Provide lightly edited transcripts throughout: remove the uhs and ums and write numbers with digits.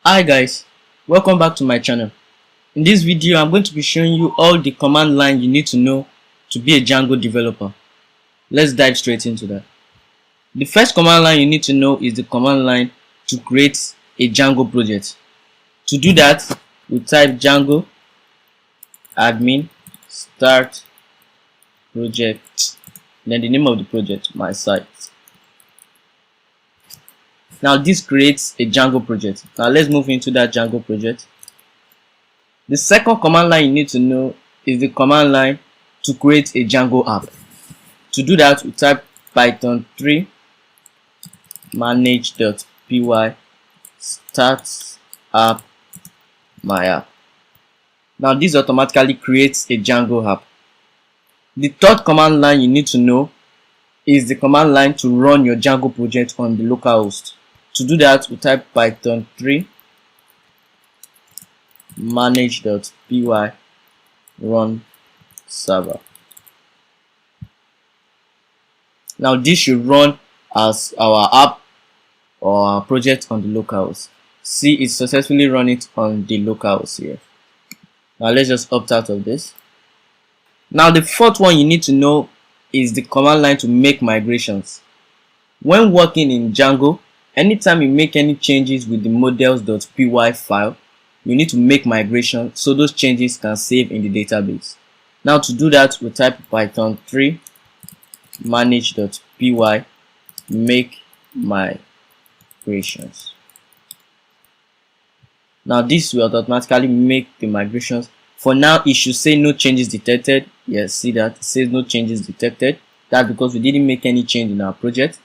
Hi guys, welcome back to my channel. In this video I'm going to be showing you all the command line you need to know to be a Django developer. Let's dive straight into that. The first command line you need to know is the command line to create a Django project. To do that, we type Django admin start project, then the name of the project, my site. Now this creates a Django project. Now let's move into that Django project. The second command line you need to know is the command line to create a Django app. To do that, we type python 3 manage.py start app my app. Now this automatically creates a Django app. The third command line you need to know is the command line to run your Django project on the localhost. To do that, we type python 3 manage.py run server. Now this should run as our app or our project on the localhost. See, it's successfully run it on the localhost here. Now let's just opt out of this. Now the fourth one you need to know is the command line to make migrations. When working in Django, anytime you make any changes with the models.py file, you need to make migration so those changes can save in the database. Now to do that, we type python 3 manage.py make migrations. Now this will automatically make the migrations. For now, it should say no changes detected. Yes, see that it says no changes detected. That's because we didn't make any change in our project.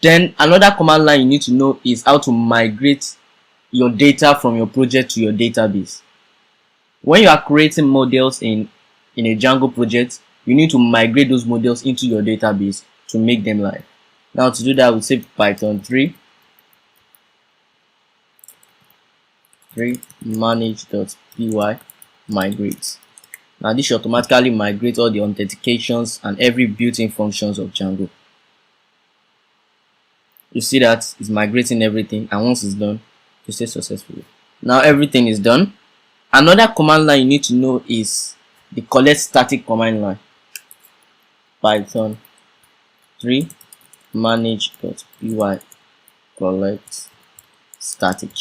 Then another command line you need to know is how to migrate your data from your project to your database. When you are creating models in a Django project, you need to migrate those models into your database to make them live. Now to do that, we say python 3 manage.py migrate. Now this should automatically migrate all the authentications and every built-in functions of Django. You see that it's migrating everything, and once it's done, you say successfully. Now everything is done. Another command line you need to know is the collect static command line. Python 3 manage.py collect static.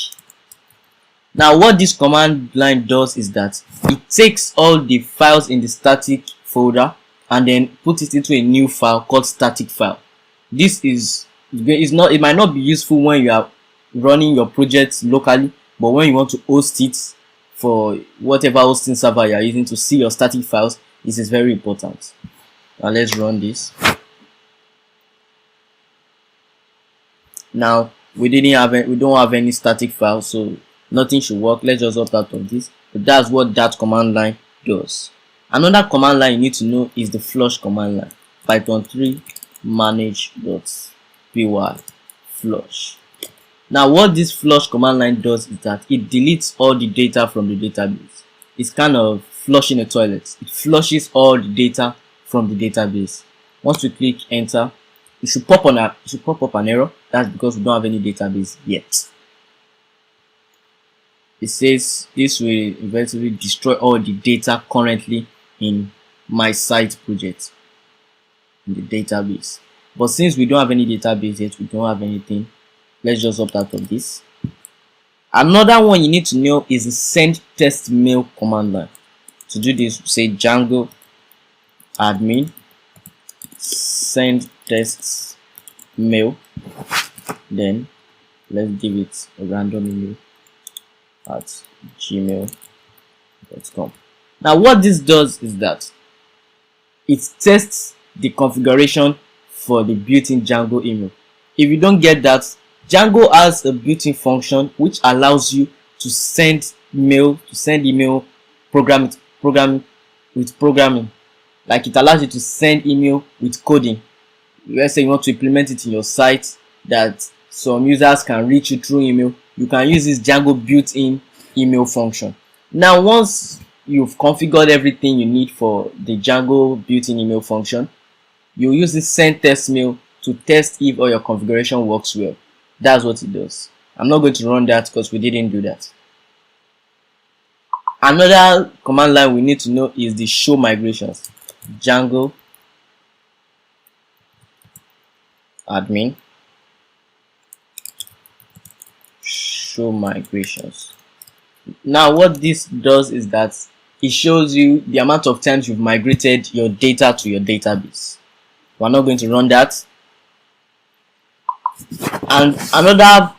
Now what this command line does is that it takes all the files in the static folder and then puts it into a new file called static file. It might not be useful when you are running your project locally, but when you want to host it for whatever hosting server you are using to see your static files, this is very important. Now let's run this. Now we don't have any static files, so nothing should work. Let's just opt out of this. But that's what that command line does. Another command line you need to know is the flush command line. Python 3 manage.py flush. Now what this flush command line does is that it deletes all the data from the database. It's kind of flushing a toilet. It flushes all the data from the database. Once we click enter, it should pop up an error. That's because we don't have any database yet. It says this will eventually destroy all the data currently in my site project in the database. But since we don't have any database yet, we don't have anything, let's just opt out of this. Another one you need to know is the send test mail command line. To do this, say Django admin send test mail, then let's give it a random email at gmail.com. Now what this does is that it tests the configuration for the built-in Django email. If you don't get that, Django has a built-in function which allows you to send email, programming. Like it allows you to send email with coding. Let's say you want to implement it in your site that some users can reach you through email. You can use this Django built-in email function. Now once you've configured everything you need for the Django built-in email function, you use this send test mail to test if all your configuration works well. That's what it does. I'm not going to run that because we didn't do that. Another command line we need to know is the show migrations. Django admin show migrations. Now what this does is that it shows you the amount of times you've migrated your data to your database. We're not going to run that. And another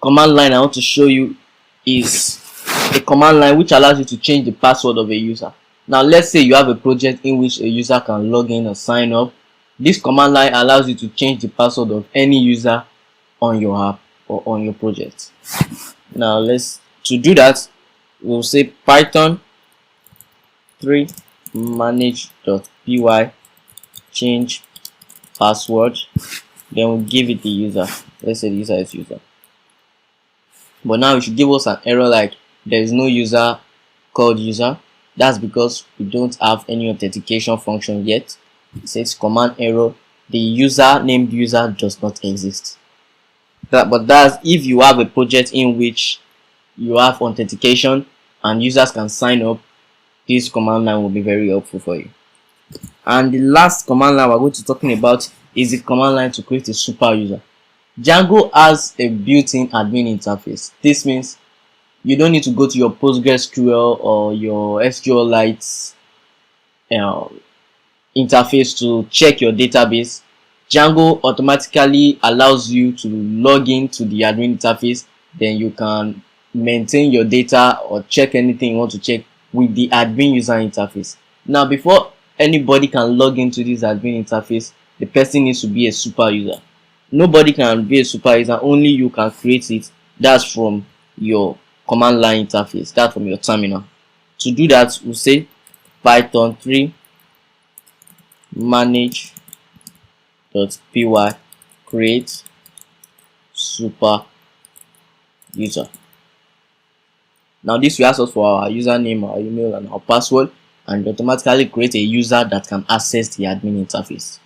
command line I want to show you is a command line which allows you to change the password of a user. Now let's say you have a project in which a user can log in or sign up. This command line allows you to change the password of any user on your app or on your project. Now to do that, we'll say python 3 manage.py change password, then we'll give it the user. Let's say the user is user. But now it should give us an error like there is no user called user. That's because we don't have any authentication function yet. It says command error, the user named user does not exist. But that's if you have a project in which you have authentication and users can sign up, this command line will be very helpful for you. And the last command line we're going to be talking about is the command line to create a super user. Django has a built-in admin interface. This means you don't need to go to your PostgreSQL or your SQLite interface to check your database. Django automatically allows you to log into the admin interface, then you can maintain your data or check anything you want to check with the admin user interface. Now before anybody can log into this admin interface, the person needs to be a super user. Nobody can be a super user, only you can create it. That's from your command line interface, that's from your terminal. To do that, we'll say python 3 manage.py create super user. Now this will ask us for our username, our email, and our password, and automatically create a user that can access the admin interface.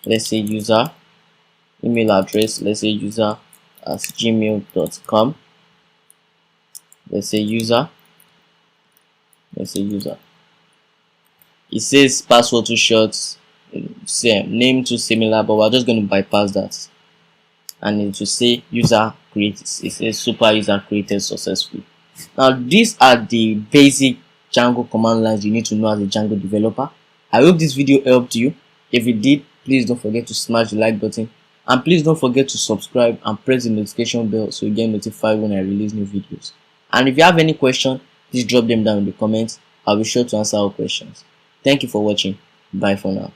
Let's say user, email address, let's say user at gmail.com. Let's say user. It says password too short, same name too similar, but we're just going to bypass that, and it will say user created. It says super user created successfully. Now these are the basic Django command lines you need to know as a Django developer. I hope this video helped you. If it did, please don't forget to smash the like button, and please don't forget to subscribe and press the notification bell so you get notified when I release new videos. And if you have any question, please drop them down in the comments. I'll be sure to answer all questions. Thank you for watching. Bye for now.